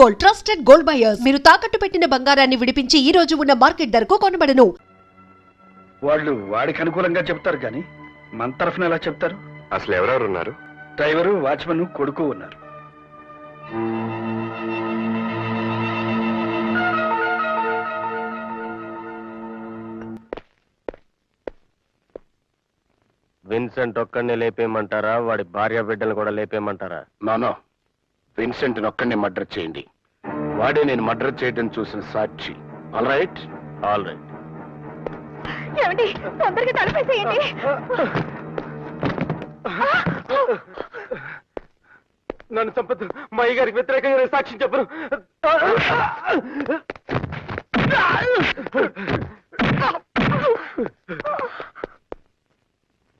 Gold, trusted gold buyers. మీరు తాకట్టు పెట్టిన బంగారాన్ని విడిపించి ఈ రోజు ఉన్న మార్కెట్ ధరకు కొనబడను. వాళ్ళు వాడికి అనుకూలంగా చెప్తారు కానీ మన తరఫున ఎలా చెప్తారు? అసలు ఎవరెవరు ఉన్నారు? డ్రైవరు, వాచ్మెన్, కొడుకు ఉన్నారు. విన్సెంట్ ఒక్కడిని లేపేయమంటారా? వాడి భార్య బిడ్డలు కూడా లేపేయమంటారా? నో, విన్సెంట్ ఒక్కడిని మర్డర్ చేయండి. వాడే నేను మర్డర్ చేయడం చూసిన సాక్షి. All right. ఏమండి, తొందరగా తలపేసేయండి. నన్ను చంపదు. మా అయ్య గారికి వ్యతిరేకంగా సాక్ష్యం చెప్పను.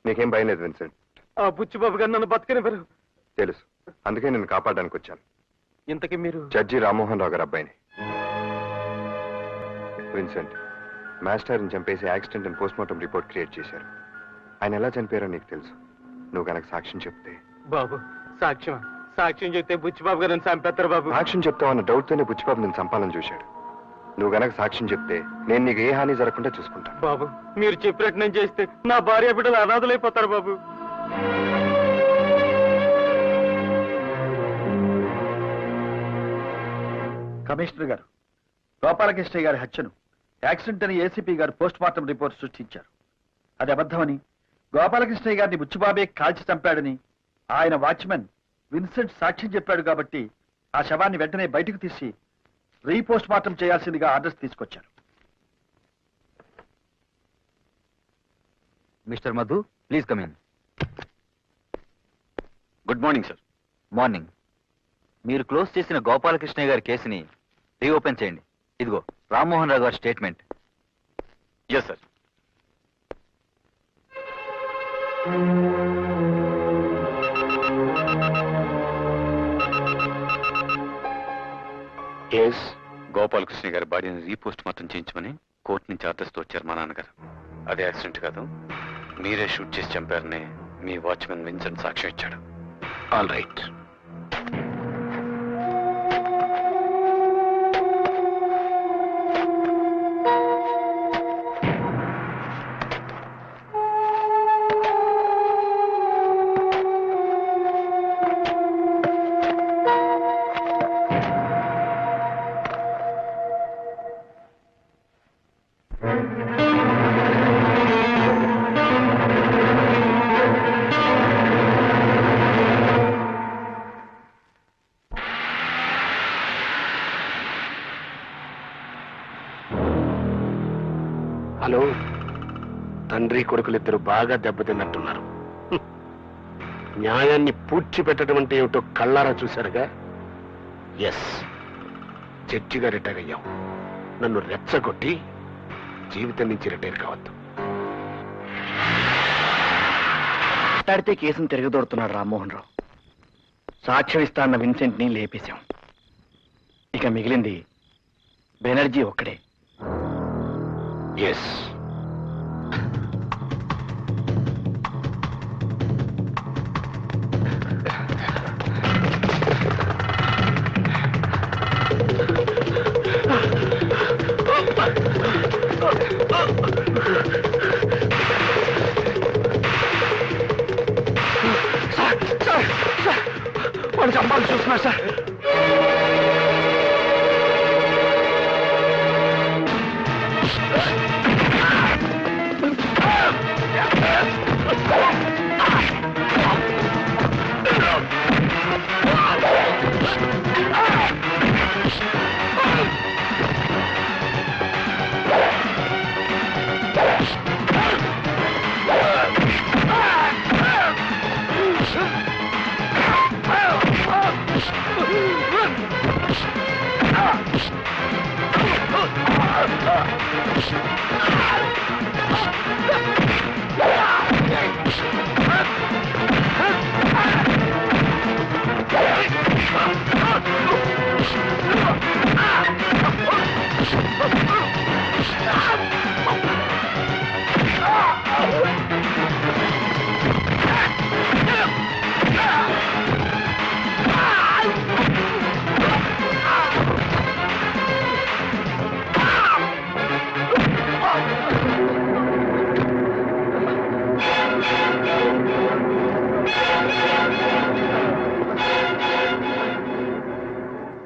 నీకేం భయం లేదు విన్సెంట్? ఆ బుచ్చిబాబు గారు నన్ను బతకనివ్వరు. తెలుసు, అందుకే నేను కాపాడడానికి వచ్చాను. ఇంతకీ మీరు? జడ్జి రామ్మోహన్ రావు గారు అబ్బాయిని. విన్సెంట్ మాస్టర్ని చంపేసి యాక్సిడెంట్ అని పోస్ట్మార్టం రిపోర్ట్ క్రియేట్ చేశారు. ఆయన ఎలా చనిపోయారో నీకు తెలుసు. నువ్వు కనుక సాక్ష్యం చెప్తే. బాబు, సాక్ష్యం చెప్తే బుచ్చిబాబు గారు నన్ను చంపేస్తారు బాబు. సాక్ష్యం చెప్తావన్న డౌట్తోనే బుచ్చిబాబు నేను చంపాలని చూశాడు. నువ్వు గనక సాక్ష్యం చెప్తే నేను నీకు ఏ హాని జరగకుండా చూసుకుంటాను. బాబు, మీరు చెప్పినట్టు నేను చేస్తే నా భార్య బిడ్డలు అనాథలైపోతారు బాబు. కమిషనర్ గారు, గోపాలకృష్ణయ్య గారి హత్యను యాక్సిడెంట్ అని ఏసీపీ గారు పోస్ట్ మార్టం రిపోర్ట్ సృష్టించారు. అది అబద్ధమని, గోపాలకృష్ణయ్య గారిని బుచ్చిబాబే కాల్చి చంపాడని ఆయన వాచ్మెన్ విన్సెంట్ సాక్ష్యం చెప్పాడు. కాబట్టి ఆ శవాన్ని వెంటనే బయటకు తీసి రీపోస్ట్ మార్టం చేయాల్సిందిగా ఆర్డర్స్ తీసుకొచ్చారు. Mister Madhu, please come in. Good morning sir. Morning. మీరు క్లోజ్ చేసిన గోపాలకృష్ణయ్య గారి కేసుని రీఓపెన్ చేయండి. ఇదిగో రామ్మోహన్ రావు గారి statement. Yes sir. Case Gopalakrishna గారి బాడీని రీపోస్ట్ మార్టం చేయించమని కోర్టు నుంచి ఆర్డర్స్తో వచ్చారు మా నాన్నగారు. అదే యాక్సిడెంట్ కాదు, మీరే షూట్ చేసి చంపారని మీ వాచ్మెన్ విన్సెంట్ సాక్ష్యం ఇచ్చాడు. All right. హలో, తండ్రి కొడుకులిద్దరు బాగా దెబ్బతిన్నట్టున్నారు. న్యాయాన్ని పూడ్చిపెట్టడం అంటే ఏమిటో కళ్ళారా చూశారుగా. ఎస్, జడ్జిగా రిటైర్ అయ్యాం. నన్ను రెచ్చగొట్టి జీవితం నుంచి రిటైర్ కావద్దు. మాట్లాడితే కేసును తిరగదోడుతున్నాడు రామ్మోహన్ రావు. సాక్ష్యం ఇస్తా అన్న విన్సెంట్ ని లేపేశాం. ఇక మిగిలింది బెనర్జీ ఒక్కడే. ఎస్. వాళ్ళు చంపాలని చూస్తున్నారు సార్.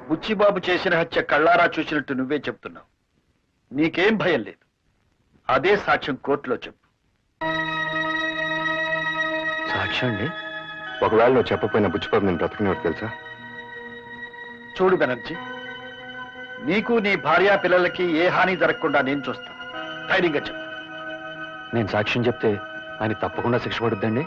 బుచ్చిబాబు చేసిన హత్య కళ్ళారా చూసినట్టు నువ్వే చెప్తున్నావు. నీకేం భయం లేదు. అదే సాక్ష్యం కోర్టులో చెప్పు. సాక్ష్యం అండి? ఒకవేళ నువ్వు చెప్పపోయిన బుచ్చిబాబు నేను బ్రతకనివాడు తెలుసా? చూడు బెనర్జీ, నీకు నీ భార్యా పిల్లలకి ఏ హాని జరగకుండా నేను చూస్తాను. ధైర్యంగా చెప్పు. నేను సాక్ష్యం చెప్తే ఆయన తప్పకుండా శిక్ష పడుద్దండి?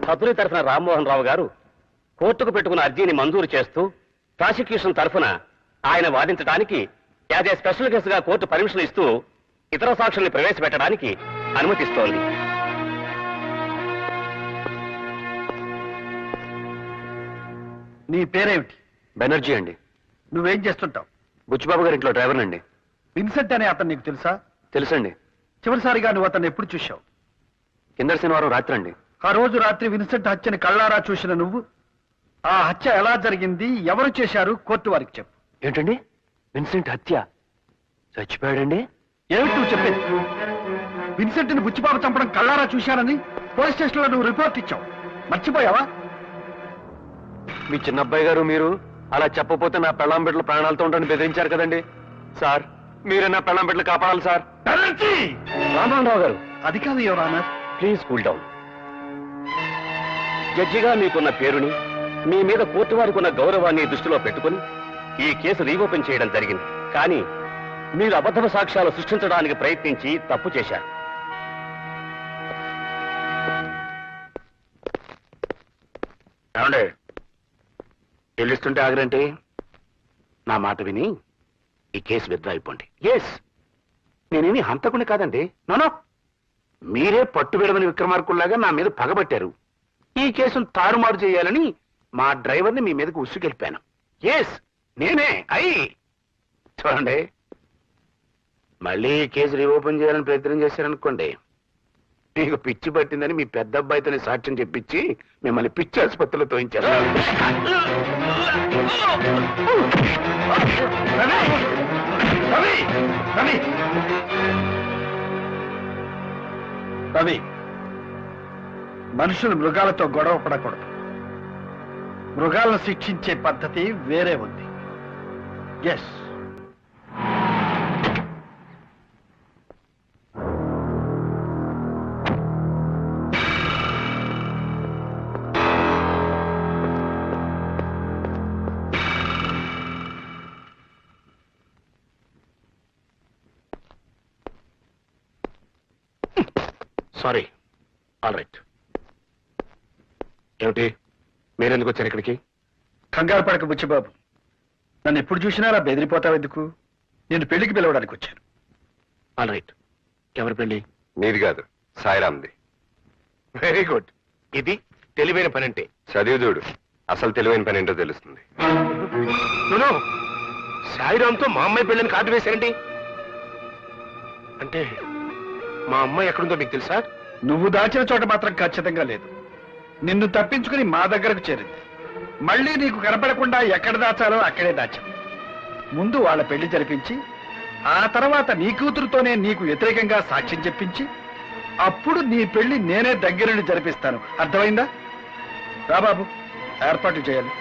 హతుని తరఫున రామ్మోహన్ రావు గారు కోర్టుకు పెట్టుకున్న అర్జీని మంజూరు చేస్తూ ప్రాసిక్యూషన్ తరఫున ఆయన వాదించడానికి యాజ్ ఏ స్పెషల్ కేసుగా కోర్టు పర్మిషన్ ఇస్తూ ఇతర సాక్షుల్ని ప్రవేశపెట్టడానికి అనుమతిస్తోంది. నీ పేరేమిటి? బెనర్జీ అండి. నువ్వేం చేస్తుంటావు? బుచ్చిబాబు గారి ఇంట్లో డ్రైవర్ అండి. విన్సెంట్ అనే అతను నీకు తెలుసా? తెలుసండి. చివరిసారిగా నువ్వు అతన్ని ఎప్పుడు చూశావు? కిందటి శనివారం రాత్రి అండి. ఆ రోజు రాత్రి విన్సెంట్ హత్యని కళ్ళారా చూసిన నువ్వు ఆ హత్య ఎలా జరిగింది, ఎవరు చేశారు, కోర్టు వారికి చెప్పు. ఏంటండి? విన్సెంట్ హత్య? చచ్చిపోయాడండి? ఏమిటి నువ్వు చెప్పేది? విన్సెంట్ని బుచ్చిబాబు చంపడం కళ్ళారా చూశానని పోలీస్ స్టేషన్లో నువ్వు రిపోర్ట్ ఇచ్చావు. మర్చిపోయావా? మీ చిన్న అబ్బాయి గారు మీరు అలా చెప్పపోతే నా పెళ్ళాం బిడ్డలు ప్రాణాలతో ఉండని బెదిరించారు కదండి. సార్, మీరే నా పెళ్ళాం బిడ్డలు కాపాడాలి సార్. రామ్మోహన్ రావు గారు, అది కాదు your honour. Please cool down. జడ్జిగా మీకున్న పేరుని, మీ మీద కోర్టు వారికి ఉన్న గౌరవాన్ని దృష్టిలో పెట్టుకుని ఈ కేసు రీఓపెన్ చేయడం జరిగింది. కానీ మీరు అబద్ధ సాక్ష్యాలు సృష్టించడానికి ప్రయత్నించి తప్పు చేశారు. ఏమండే చెల్లిస్తుంటే ఆగరంటే? నా మాట విని ఈ కేసు విత్డ్రా అయిపోండి. ఎస్, నేనేమి హంతకుని కాదండి. నోనో, మీరే పట్టు విడవని విక్రమార్కుల్లాగా నా మీద పగబట్టారు. ఈ కేసును తారుమారు చేయాలని మా డ్రైవర్ని మీ మీదకు ఉసుకెళ్ళిపాను. ఎస్, నేనే. చూడండి, మళ్ళీ ఈ కేసు రీఓపెన్ చేయాలని ప్రయత్నం చేశారనుకోండి, మీకు పిచ్చి పట్టిందని మీ పెద్ద అబ్బాయితోనే సాక్ష్యం చెప్పించి మిమ్మల్ని పిచ్చి ఆసుపత్రిలో తోయించారు. రవి, మనుషులు మృగాలతో గొడవ పడకూడదు. మృగాలను శిక్షించే పద్ధతి వేరే ఉంది. Yes, sorry. All right. ఏమిటి, మీరెందుకు వచ్చారు ఇక్కడికి? కంగారు పడక బుచ్చిబాబు. నన్ను ఎప్పుడు చూసినా అలా బెదిరిపోతావు ఎందుకు? నేను పెళ్లికి పిలవడానికి వచ్చాను. All right. ఎవరి పెళ్లి? నీది కాదు, సాయిరామ్ది. Very good. ఇది తెలివైన పని అంటే. చదివి చూడు, అసలు తెలివైన పని ఏంటో తెలుస్తుంది. నో, సాయిరామ్తో మా అమ్మాయి పెళ్ళని కార్డు వేశారండి. అంటే మా అమ్మాయి ఎక్కడుందో మీకు తెలుసా? నువ్వు దాచిన చోట మాత్రం ఖచ్చితంగా లేదు. నిన్ను తప్పించుకుని మా దగ్గరకు చేరింది. మళ్ళీ నీకు కనపడకుండా ఎక్కడ దాచాలో అక్కడే దాచాం. ముందు వాళ్ళ పెళ్లి జరిపించి, ఆ తర్వాత నీ కూతురుతోనే నీకు వ్యతిరేకంగా సాక్ష్యం చెప్పించి, అప్పుడు నీ పెళ్లి నేనే దగ్గరుండి జరిపిస్తాను. అర్థమైందా? రా బాబు, ఏర్పాటు చేయాలి.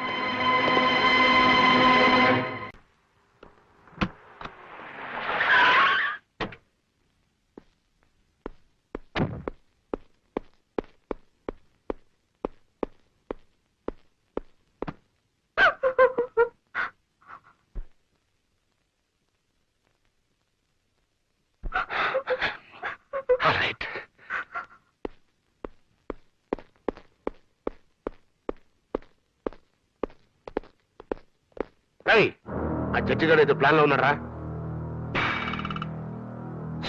All right. రవి, ఆ జడ్జి గారు ఏదో ప్లాన్ లో ఉన్నారా?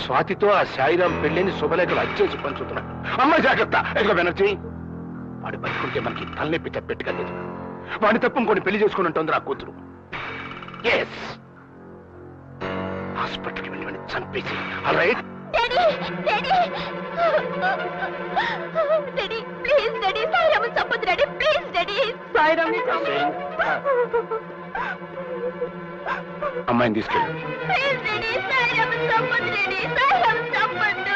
స్వాతితో ఆ సాయిరాం పెళ్లిని శుభలేఖలు అచ్చేసి పంచుతున్నాడు. అమ్మ జాగ్రత్త. ఎదుగో బెనర్జీ, వాడు బతుకుంటే మనకి తలనొప్పి తప్పెట్టుగా లేదు. వాడిని తప్ప ఇంకొని పెళ్లి చేసుకుని ఉంటుంది ఆ కూతురు. ఎస్, హాస్పిటల్కి వెళ్ళి వాడిని చంపేసి. All right. Daddy daddy daddy please daddy Sairam చంపొద్దు డాడీ ప్లీజ్ డాడీ సాయిరామ్ అమ్మాయిని తీసుకెళ్ళు. ప్లీజ్ డాడీ సాయిరామ్ చంపొద్దు డాడీ సాయిరామ్ చంపొద్దు.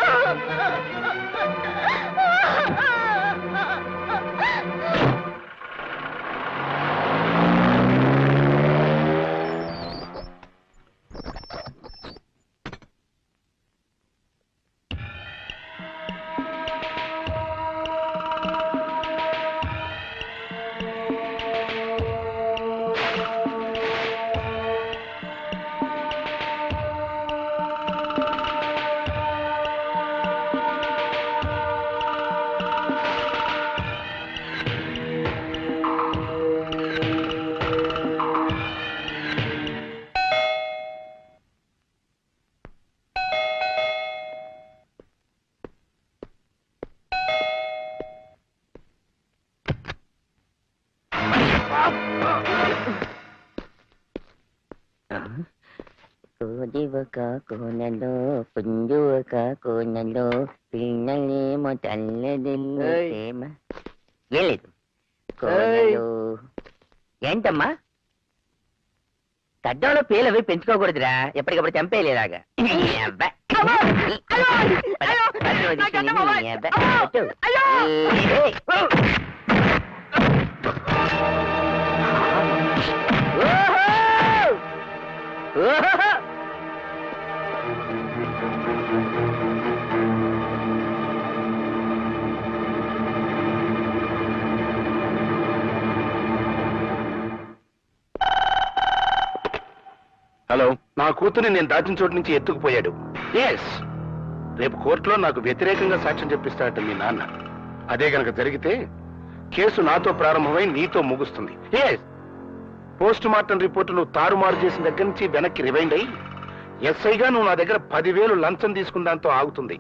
కోదివక కోనలో పుంజువక కోనలో పిన్నలేమో తల్లదిల్లు ప్రేమ ఏం లేదు కోనలో. ఏంటమ్మా గడ్డంలో పేలవి పెంచుకోకూడదురా, ఎప్పటికప్పుడు చంపేలేలాగా. హలో, నా కూతుర్ని నేను దాచిన చోటు నుంచి ఎత్తుకుపోయాడు. ఎస్, రేపు కోర్టులో నాకు వ్యతిరేకంగా సాక్ష్యం చెప్పిస్తాడట మీ నాన్న. అదే గనక జరిగితే కేసు నాతో ప్రారంభమై నీతో ముగుస్తుంది. ఎస్, పోస్ట్ మార్టం రిపోర్టు నువ్వు తారుమారు చేసిన దగ్గర నుంచి వెనక్కి రివైండ్ అయ్యి ఎస్ఐగా నువ్వు నా దగ్గర 10,000 లంచం తీసుకున్న దాంతో ఆగుతుంది.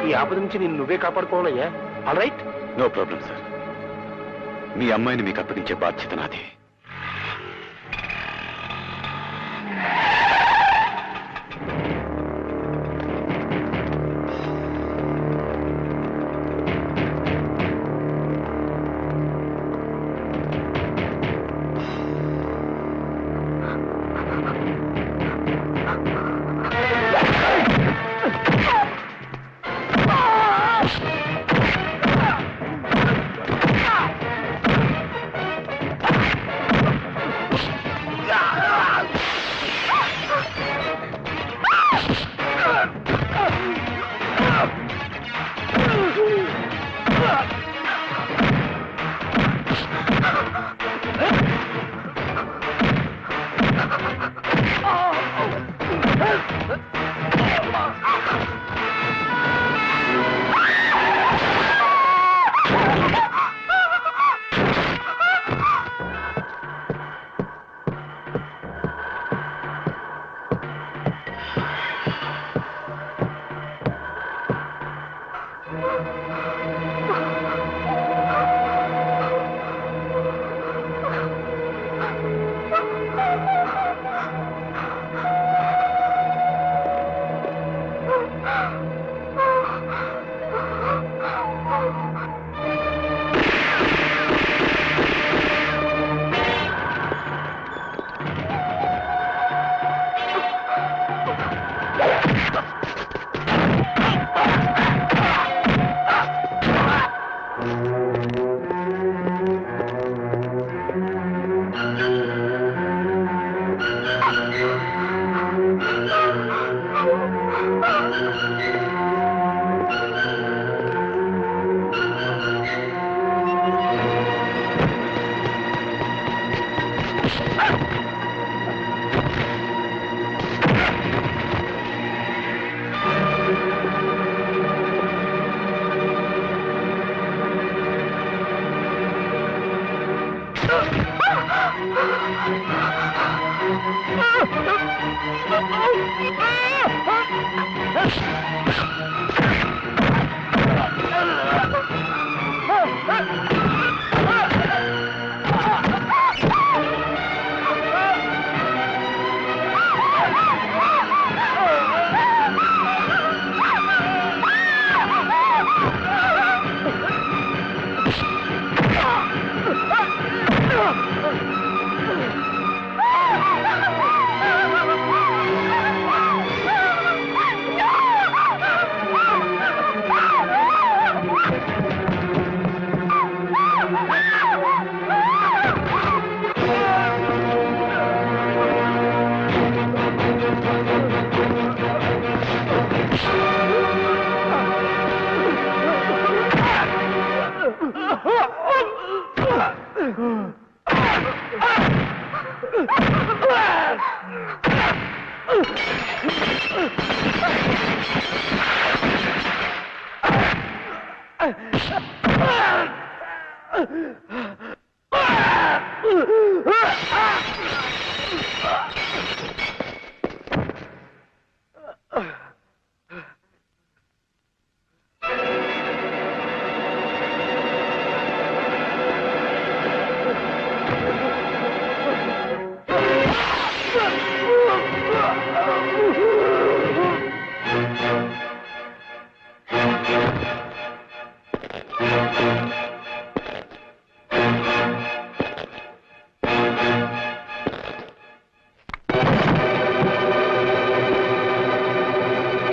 ఈ ఆపద నుంచి నేను నువ్వే కాపాడుకోవాలయ్యా. All right? No problem sir. మీ అమ్మాయిని మీకు అప్పగించే బాధ్యత నాది.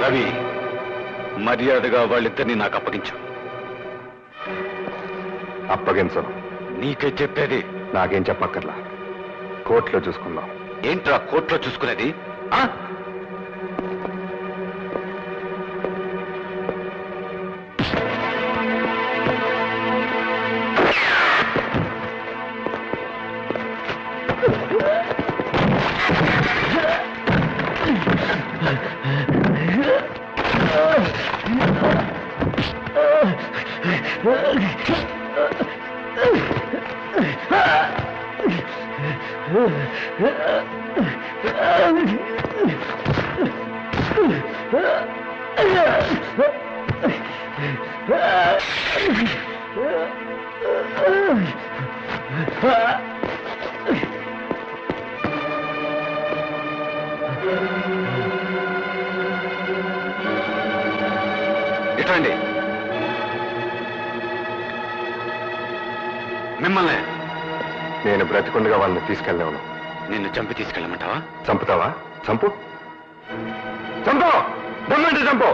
రవి, మర్యాదగా వాళ్ళిద్దరిని నాకు అప్పగించు. అప్పగించను. నీకే చెప్పేది. నాకేం చెప్పక్కర్లా, కోర్టులో చూసుకుందాం. ఏంట్రా కోర్టులో చూసుకునేది? ఆ? ఎటండి మిమ్మల్ని. నేను బ్రతికుండగా వాళ్ళని తీసుకెళ్ళలేను. నిన్ను చంపి తీసుకెళ్ళమంటావా? చంపుతావా? చంపు, చంపు, దమ్మంటే చంపు.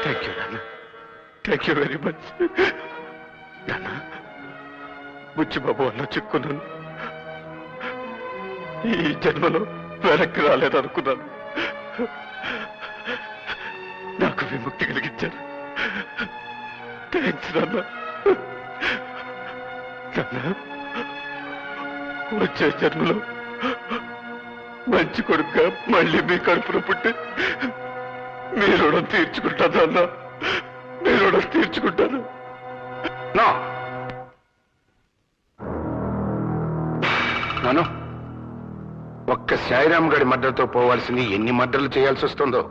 థ్యాంక్ యూ నాన్న, థ్యాంక్ యూ వెరీ మచ్ నాన్న. బుచ్చిబాబు వల్ల చిక్కున్నాను. ఈ జన్మలో వెనక్కి రాలేదనుకున్నాను. నాకు విముక్తి కలిగించారు. థ్యాంక్స్ నాన్న. నాన్న, వచ్చే జన్మలో మంచి కొడుకుగా మళ్ళీ మీ కడుపున పుట్టి మీ రుణం తీర్చుకుంటాను అన్న, మీ రుణం తీర్చుకుంటాను. నాను, ఒక్క సాయిరామ్ గడి మర్డర్తో పోవాల్సింది ఎన్ని మర్డర్లు చేయాల్సి వస్తుందో.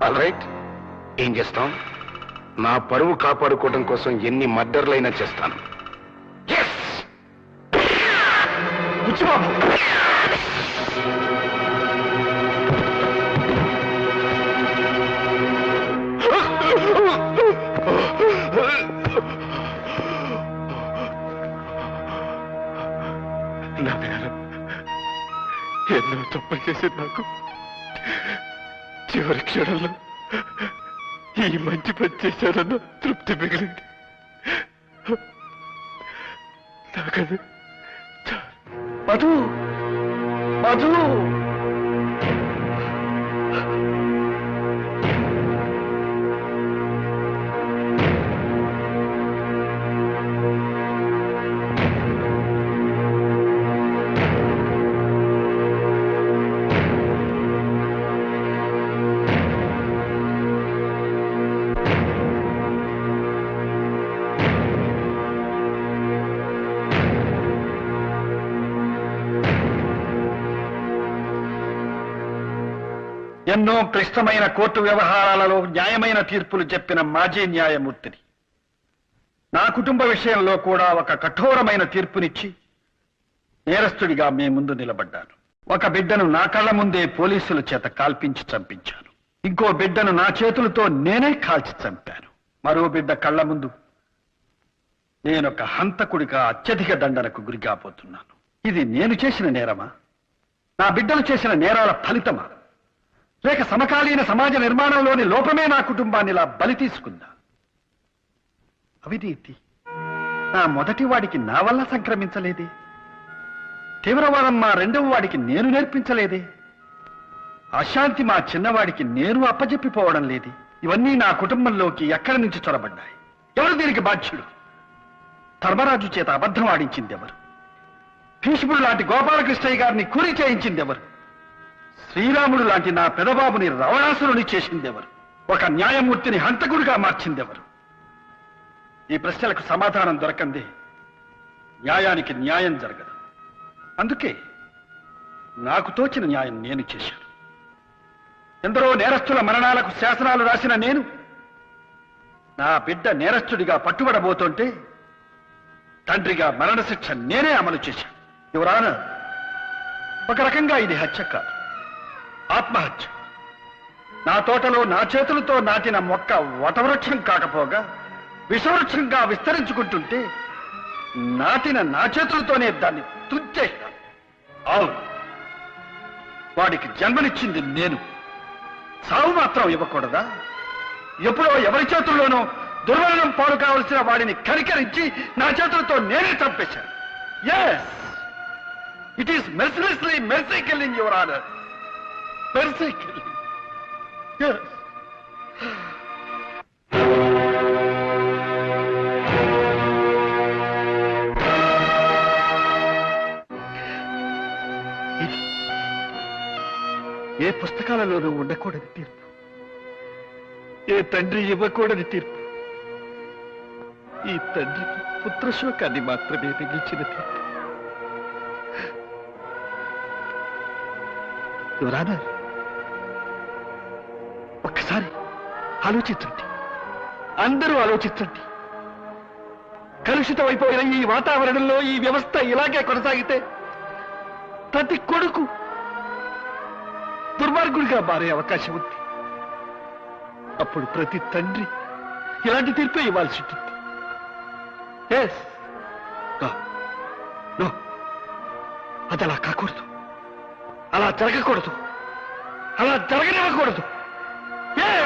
ఆల్ రైట్, ఏం చేస్తాం? నా పరువు కాపాడుకోవడం కోసం ఎన్ని మర్డర్లైనా చేస్తాను. బుచ్చిబాబు, ఎన్నో తప్పులు చేసేది నాకు. చివరి క్షణంలో ఈ మంచి పని చేశానన్న తృప్తి మిగిలింది. నాకది మధు, మధు, ఎన్నో క్లిష్టమైన కోర్టు వ్యవహారాలలో న్యాయమైన తీర్పులు చెప్పిన మాజీ న్యాయమూర్తిని. నా కుటుంబ విషయంలో కూడా ఒక కఠోరమైన తీర్పునిచ్చి నేరస్తుడిగా మీ ముందు నిలబడ్డాను. ఒక బిడ్డను నా కళ్ళ ముందే పోలీసుల చేత కాల్పించి చంపించాను. ఇంకో బిడ్డను నా చేతులతో నేనే కాల్చి చంపాను. మరో బిడ్డ కళ్ళ ముందు నేనొక హంతకుడిగా అత్యధిక దండనకు గురి కాబోతున్నాను. ఇది నేను చేసిన నేరమా? నా బిడ్డలు చేసిన నేరాల ఫలితమా? లేక సమకాలీన సమాజ నిర్మాణంలోని లోపమే నా కుటుంబాన్ని ఇలా బలి తీసుకుందా? అవినీతి నా మొదటి వాడికి నా వల్ల సంక్రమించలేదే? తీవ్రవాదం మా రెండవ వాడికి నేను నేర్పించలేదే? అశాంతి మా చిన్నవాడికి నేను అప్పజెప్పిపోవడం లేదే? ఇవన్నీ నా కుటుంబంలోకి ఎక్కడి నుంచి చొరబడ్డాయి? ఎవరు దీనికి బాధ్యుడు? ధర్మరాజు చేత అబద్ధం ఆడించింది ఎవరు? భీష్ముడు లాంటి గోపాలకృష్ణయ్య గారిని కూలి చేయించింది ఎవరు? శ్రీరాముడు లాంటి నా పెదబాబుని రావణాసురుని చేసిందెవరు? ఒక న్యాయమూర్తిని హంతకుడిగా మార్చిందెవరు? ఈ ప్రశ్నలకు సమాధానం దొరకందే న్యాయానికి న్యాయం జరగదు. అందుకే నాకు తోచిన న్యాయం నేను చేశాను. ఎందరో నేరస్తుల మరణాలకు శాసనాలు రాసిన నేను నా బిడ్డ నేరస్తుడిగా పట్టుబడబోతుంటే తండ్రిగా మరణశిక్ష నేనే అమలు చేశాను. యువరాన, ఒక రకంగా ఇది హత్య కాదు, ఆత్మహత్య. నా తోటలో నా చేతులతో నాటిన మొక్క వటవృక్షం కాకపోగా విషవృక్షంగా విస్తరించుకుంటుంటే నాటిన నా చేతులతోనే దాన్ని తుంచేశాను. అవును, వాడికి జన్మనిచ్చింది నేను. సావు మాత్రం ఇవ్వకూడదా? ఎప్పుడో ఎవరి చేతుల్లోనో దుర్మరణం పాలు కావలసిన వాడిని కనికరించి నా చేతులతో నేనే చంపేశాను. Yes, it is mercilessly mercy killing, your honour. Mercy killing. Yes. ఏ పుస్తకాలలోనూ ఉండకూడని తీర్పు, ఏ తండ్రి ఇవ్వకూడని తీర్పు, ఈ తండ్రికి పుత్రశోకాన్ని మాత్రమే మిగిల్చిన తీర్పు. యువరానా, ఒక్కసారి ఆలోచించండి, అందరూ ఆలోచించండి. కలుషితమైపోయిన ఈ వాతావరణంలో ఈ వ్యవస్థ ఇలాగే కొనసాగితే ప్రతి కొడుకు దుర్మార్గుడిగా మారే అవకాశం ఉంది. అప్పుడు ప్రతి తండ్రి ఇలాంటి తీర్పే ఇవ్వాల్సి ఉంటుంది. ఎస్, నో, అది అలా కాకూడదు, అలా జరగకూడదు, అలా జరగనివ్వకూడదు. Yes!